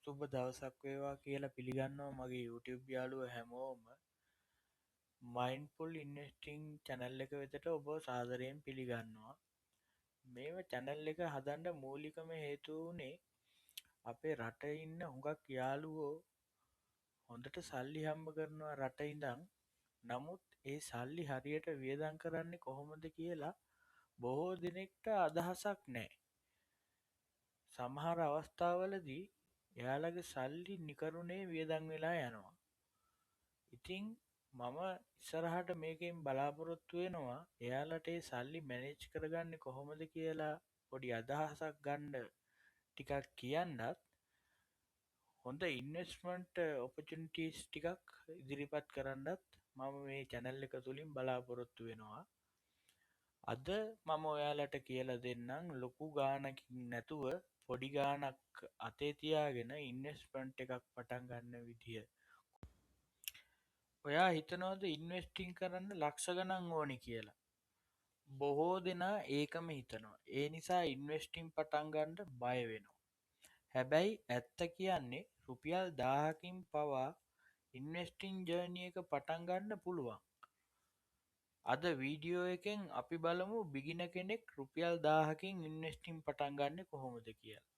සුබ දවසක් වේවා කියලා පිළිගන්නවා මගේ YouTube යාළුවෝ හැමෝම. මයින්ඩ්ෆුල් ඉන්වෙස්ටිං channel එක වෙතට ඔබ සාදරයෙන් පිළිගන්නවා. මේව channel එක හදන්න මූලිකම හේතුව උනේ අපේ රටේ ඉන්න හුඟක් යාළුවෝ හොඳට සල්ලි හම්බ කරනවා රට ඉඳන්. නමුත් ඒ සල්ලි හරියට වියදම් කරන්නේ කොහොමද කියලා බොහෝ දෙනෙක්ට අදහසක් නැහැ. සමහර අවස්ථාවලදී එයාලගේ සල්ලි නිකරුණේ වියදම් වෙලා යනවා. ඉතින් මම ඉස්සරහට මේකෙන් බලාපොරොත්තු වෙනවා එයාලට ඒ සල්ලි මැනේජ් කරගන්නේ කොහොමද කියලා පොඩි අදහසක් ගන්න ටිකක් කියන්නත් හොඳ ඉන්වෙස්ට්මන්ට් ඔපචුනිටිස් ටිකක් ඉදිරිපත් කරන්නත් මම මේ channel එක තුලින් බලාපොරොත්තු වෙනවා. අද මම ඔයාලට කියලා දෙන්නම් ලොකු ගාණකින් නැතුව පොඩි ගාණක් අතේ තියාගෙන ඉන්වෙස්ට්මන්ට් එකක් පටන් ගන්න විදිය. ඔයා හිතනවද ඉන්වෙස්ටිං කරන්න ලක්ෂ ගණන් ඕනි කියලා? බොහෝ දෙනා ඒකම හිතනවා. ඒ නිසා ඉන්වෙස්ටිං පටන් ගන්න බය වෙනවා. හැබැයි ඇත්ත කියන්නේ රුපියල් 1000කින් පවා ඉන්වෙස්ටිං ජර්නි එක පටන් ගන්න පුළුවන්. අද වීඩියෝ එකෙන් අපි බලමු බිගිනර් කෙනෙක් රුපියල් 1000කින් ඉන්වෙස්ටිං පටන් ගන්න කොහොමද කියලා.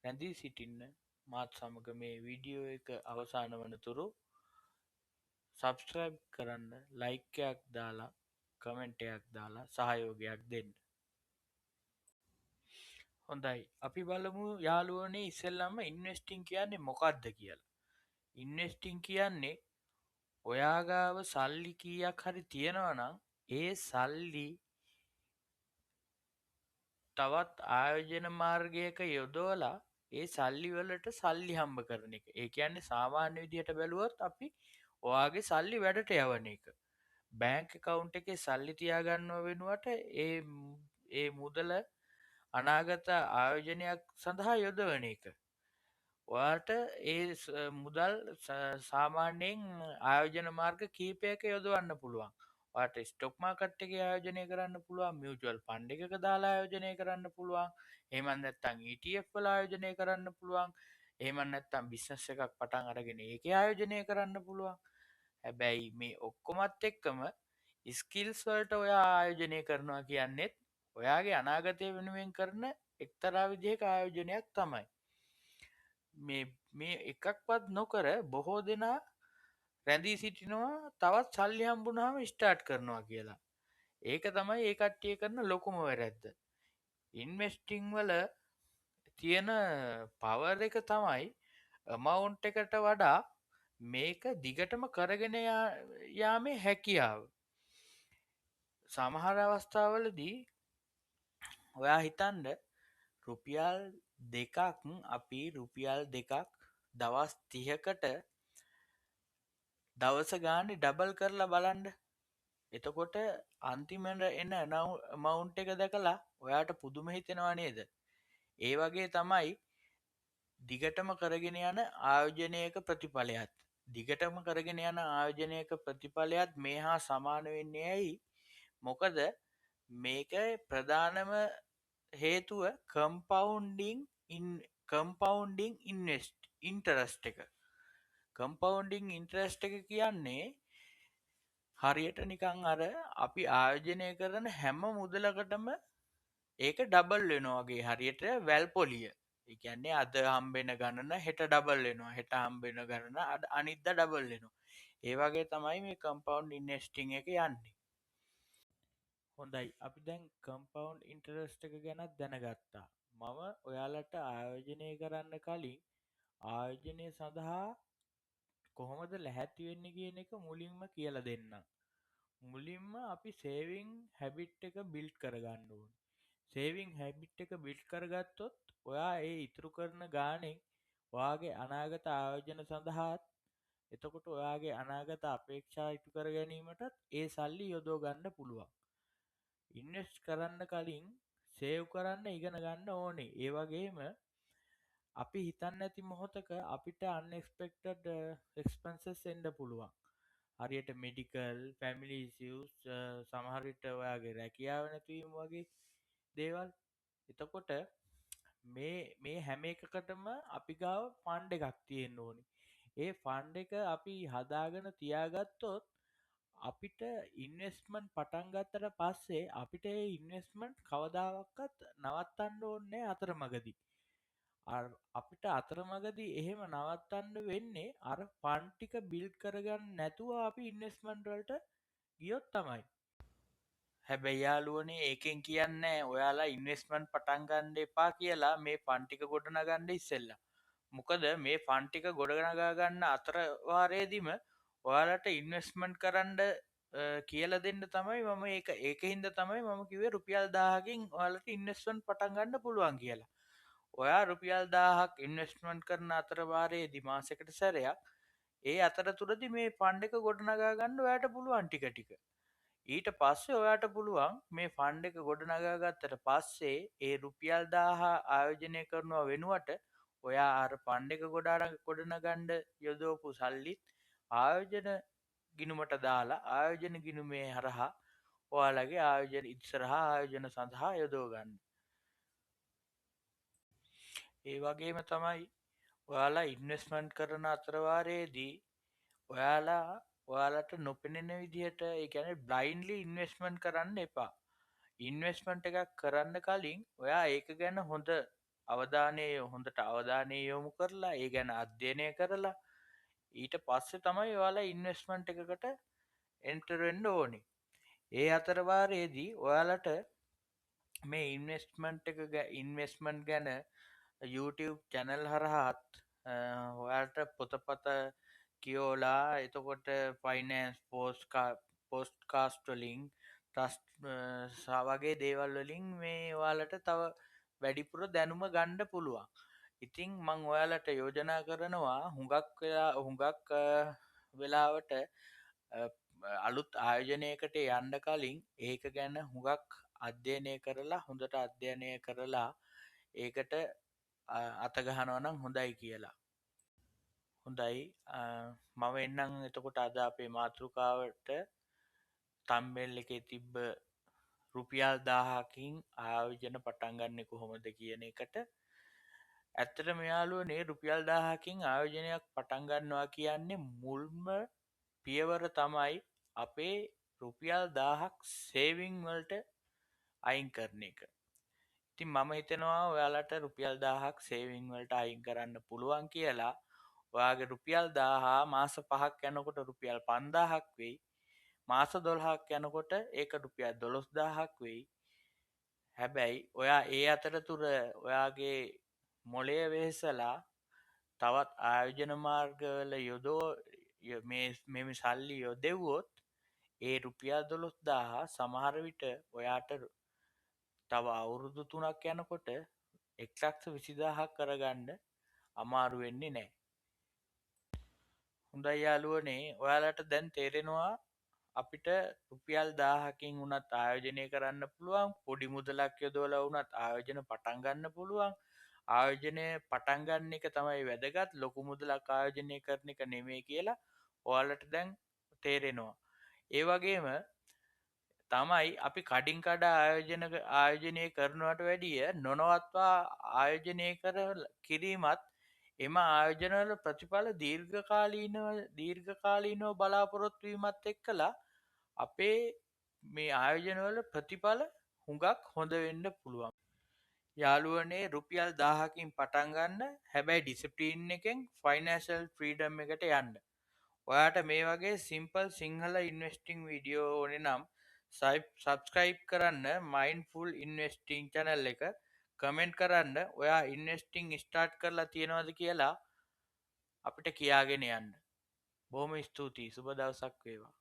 රැඳී සිටින්න මාත් සමග මේ වීඩියෝ එක අවසාන වනතුරු සබස්ක්‍රයිබ් කරන්න, ලයික් එකක් දාලා, කමෙන්ට් එකක් දාලා සහයෝගයක් දෙන්න. හොඳයි. අපි බලමු යාළුවනේ ඉස්සෙල්ලාම ඉන්වෙස්ටිං කියන්නේ මොකක්ද කියලා. ඉන්වෙස්ටිං කියන්නේ ඔයා ගාව සල්ලි කීයක් හරි තියෙනවා නම් ඒ සල්ලි තවත් ආයෝජන මාර්ගයක යොදවලා ඒ සල්ලි වලට සල්ලි හම්බ කරන එක. ඒ කියන්නේ සාමාන්‍ය විදිහට බැලුවොත් අපි ඔයාගේ සල්ලි වැඩට යවන එක. බැංක් account එකේ සල්ලි තියාගන්නව වෙනුවට ඒ මුදල අනාගත ආයෝජනයක් සඳහා යොදවන එක. ඔයාට ඒ මුදල් සාමාන්‍යයෙන් ආයෝජන මාර්ග කීපයක යොදවන්න පුළුවන්. ඔයාට ස්ටොක් මාකට් එකේ ආයෝජනය කරන්න පුළුවන්, මියුචුවල් ෆන්ඩ් එකක දාලා ආයෝජනය කරන්න පුළුවන්. එහෙම නැත්නම් ETF වල ආයෝජනය කරන්න පුළුවන්. එහෙම නැත්නම් බිස්නස් එකක් පටන් අරගෙන ඒකේ ආයෝජනය කරන්න පුළුවන්. හැබැයි මේ ඔක්කොමත් එක්කම ස්කිල්ස් වලට ඔයා ආයෝජනය කරනවා කියන්නේත් ඔයාගේ අනාගතය වෙනුවෙන් කරන එක්තරා විදිහක ආයෝජනයක් තමයි. මේ එකක්වත් නොකර බොහෝ දෙනා රැඳී සිටිනවා තවත් සල්ලි හම්බුනහම ස්ටාර්ට් කරනවා කියලා. ඒක තමයි ඒ කට්ටිය කරන ලොකුම වැරැද්ද. ඉන්වෙස්ටිං වල තියෙන පවර් එක තමයි amount එකට වඩා මේක දිගටම කරගෙන යාමේ හැකියාව. සමහර අවස්ථාවලදී ඔයා හිතන්න රුපියල් 2ක් අපි රුපියල් 2ක් දවස් 30කට දවස ගානේ ඩබල් කරලා බලන්න. එතකොට අන්තිමට එන amount එක දැකලා ඔයාට පුදුම හිතෙනවා නේද? ඒ වගේ තමයි දිගටම කරගෙන යන ආයෝජනයක ප්‍රතිඵලයත්. දිගටම කරගෙන යන ආයෝජනයක ප්‍රතිඵලයත් මේ හා සමාන වෙන්නේ ඇයි? මොකද මේක ප්‍රධානම හේතුව කම්පවුන්ඩිං ඉන්ටරස්ට් එක. කම්පවුන්ඩිං ඉන්ටරස්ට් එක කියන්නේ හරියට නිකන් අර අපි ආයෝජනය කරන හැම මුදලකටම ඒක ඩබල් වෙනවා වගේ. හරියට වැල් පොලිය. ඒ කියන්නේ අද හම්බෙන ගණන හෙට ඩබල් වෙනවා. හෙට හම්බෙන ගණන අනිද්දා ඩබල් වෙනවා. ඒ වගේ තමයි මේ කම්පවුන්ඩ් ඉන්වෙස්ටිං එක යන්නේ. හොඳයි. අපි දැන් කම්පවුන්ඩ් ඉන්ටරස්ට් එක ගැනත් දැනගත්තා. මම ඔයාලට ආයෝජනය කරන්න කලින් ආයෝජනය සඳහා කොහොමද ලැහැත්ති වෙන්නේ කියන එක මුලින්ම කියලා දෙන්නම්. මුලින්ම අපි සේවිං හැබිට් එක බිල්ඩ් කරගන්න ඕනේ. සේවිං හැබිට් එක බිල්ඩ් කරගත්තොත් ඔයා ඒ ඉතුරු කරන ගාණෙන් ඔයාගේ අනාගත ආයෝජන සඳහාත් එතකොට ඔයාගේ අනාගත අපේක්ෂා ඉටු කර ගැනීමටත් ඒ සල්ලි යොදව ගන්න පුළුවන්. ඉන්වෙස්ට් කරන්න කලින් සේව් කරන්න ඉගෙන ගන්න ඕනේ. ඒ වගේම අපි හිතන්නේ නැති මොහොතක අපිට අන්එක්ස්පෙක්ටඩ් එක්ස්පෙන්සස් එන්න පුළුවන්. හරියට මෙඩිකල්, ෆැමිලි ඉෂුස්, සමහර විට ඔයාගේ රැකියාව නැතිවීම වගේ දේවල්. එතකොට මේ හැම එකකටම අපි ගාව ෆන්ඩ් එකක් තියෙන්න ඕනි. ඒ ෆන්ඩ් එක අපි හදාගෙන තියාගත්තොත් අපිට ඉන්වෙස්ට්මන්ට් පටන් ගත්තට පස්සේ අපිට ඒ ඉන්වෙස්ට්මන්ට් කවදාවත් නවත්තන්න ඕනේ අතරමඟදී. අපිට අතරමඟදී එහෙම නවත්තන්න වෙන්නේ අර ෆන්ඩ් ටික බිල්ඩ් කරගන්න නැතුව අපි ඉන්වෙස්ට්මන්ට් වලට ගියොත් තමයි. හැබැයි යාළුවනේ ඒකෙන් කියන්නේ ඔයාලා ඉන්වෙස්ට්මන්ට් පටන් ගන්න එපා කියලා මේ ෆන්ඩ් ටික ගොඩනගන්න ඉස්සෙල්ලා. මොකද මේ ෆන්ඩ් ටික ගොඩනගා ගන්න අතරවාරයේදීම ඔයාලට ඉන්වෙස්ට්මන්ට් කරන්න කියලා දෙන්න තමයි මම ඒකින්ද තමයි මම කිව්වේ රුපියල් 1000කින් ඔයාලට ඉන්වෙස්ට්මන්ට් පටන් ගන්න පුළුවන් කියලා. ඔයා රුපියල් 1000ක් ඉන්වෙස්ට්මන්ට් කරන අතරවාරයේදී මාසෙකට සැරයක් ඒ අතරතුරදී මේ ෆන්ඩ් එක ගොඩනගා ගන්න ඔයාට පුළුවන් ටික ටික. ඊට පස්සේ ඔයාට පුළුවන් මේ ෆන්ඩ් එක ගොඩනගා ගත්තට පස්සේ ඒ රුපියල් 1000 ආයෝජනය කරනවා වෙනුවට ඔයා අර ෆන්ඩ් එක ගොඩනගන්න යොදවපු සල්ලිත් ආයෝජන ගිණුමට දාලා ආයෝජන ගිණුමේ හරහා ඔයාලගේ ආයෝජන ඉස්සරහා ආයෝජන සඳහා යොදව ගන්න. ඒ වගේම තමයි ඔයාලා ඉන්වෙස්ට්මන්ට් කරන අතරවාරයේදී ඔයාලට නොපෙනෙන විදිහට ඒ කියන්නේ බ්ලයින්ඩ්ලි ඉන්වෙස්ට්මන්ට් කරන්න එපා. ඉන්වෙස්ට්මන්ට් එකක් කරන්න කලින් ඔයා ඒක ගැන හොඳට අවධානය යොමු කරලා ඒ ගැන අධ්‍යයනය කරලා ඊට පස්සේ තමයි ඔයාලා ඉන්වෙස්ට්මන්ට් එකකට එන්ටර් වෙන්න ඕනේ. ඒ අතරවාරයේදී ඔයාලට මේ ඉන්වෙස්ට්මන්ට් ගැන YouTube channel හරහාත් ඔයාලට පොතපත කියෝලා එතකොට ෆයිනෑන්ස් පෝස්ට්කාස්ට් වලින් ට්‍රස්ට් වගේ දේවල් වලින් මේ ඔයාලට තව වැඩිපුර දැනුම ගන්න පුළුවන්. ඉතින් මං ඔයාලට යෝජනා කරනවා හුඟක් වෙලාවට අලුත් ආයෝජනයකට යන්න කලින් ඒක ගැන හුඟක් හොඳට අධ්‍යයනය කරලා ඒකට අතගහනවා නම් හොඳයි කියලා. හොඳයි මම එන්නම් එතකොට අද අපේ මාතෘකාවට තම්බෙල් එකේ තිබ්බ රුපියල් 1000කින් ආයෝජන පටන් ගන්න කොහොමද කියන එකට. ඇත්තටම යාළුවනේ රුපියල් 1000කින් ආයෝජනයක් පටන් ගන්නවා කියන්නේ මුල්ම පියවර තමයි අපේ රුපියල් 1000ක් සේවිං වලට අයින් කරන එක. ඉතින් මම හිතනවා ඔයාලට රුපියල් 1000ක් සේවිං වලට අයින් කරන්න පුළුවන් කියලා. ඔයාගේ රුපියල් 1000 මාස 5ක් යනකොට රුපියල් 5000ක් වෙයි. මාස 12ක් යනකොට ඒක රුපියල් 12000ක් වෙයි. හැබැයි ඔයා ඒ අතරතුර ඔයාගේ මොළය වෙහෙසලා තවත් ආයෝජන මාර්ගවල මේ සල්ලි යොදෙව්වොත් ඒ රුපියල් 12000 සමහර විට ඔයාට තව අවුරුදු 3ක් යනකොට 1,20,000ක් කරගන්න අමාරු වෙන්නේ නැහැ. හොඳයි යාළුවනේ ඔයාලට දැන් තේරෙනවා අපිට රුපියල් 1000කින් වුණත් ආයෝජනය කරන්න පුළුවන්. පොඩි මුදලක් යොදවලා වුණත් ආයෝජන පටන් ගන්න පුළුවන්. ආයෝජනය පටන් ගන්න එක තමයි වැදගත්. ලොකු මුදලක් ආයෝජනය කරන එක නෙමෙයි කියලා ඔයාලට දැන් තේරෙනවා. ඒ වගේම තමයි අපි කඩින් කඩ ආයෝජනය කරනවට වැඩිය නොනවත්වා ආයෝජනය කිරීමත් එම ආයෝජනවල ප්‍රතිඵල දීර්ඝකාලීනව බලාපොරොත්තු වීමත් එක්කලා අපේ මේ ආයෝජනවල ප්‍රතිඵල හුඟක් හොඳ වෙන්න පුළුවන්. යාළුවනේ රුපියල් 1000කින් පටන් ගන්න. හැබැයි ඩිසිප්ලින් එකෙන් ෆයිනෑන්ෂල් ෆ්‍රීඩම් එකට යන්න. ඔයාට මේ වගේ සිම්පල් සිංහල ඉන්වෙස්ටිං වීඩියෝ ඕනේ නම් සබස්ක්‍රයිබ් කරන්න මයින්ඩ්ෆුල් ඉන්වෙස්ටිං channel එක. කමෙන්ට් කරන්න ඔයා ඉන්වෙස්ටිං ස්ටාර්ට් කරලා තියෙනවද කියලා අපිට කියාගෙන යන්න. බොහොම ස්තුතියි. සුබ දවසක් වේවා.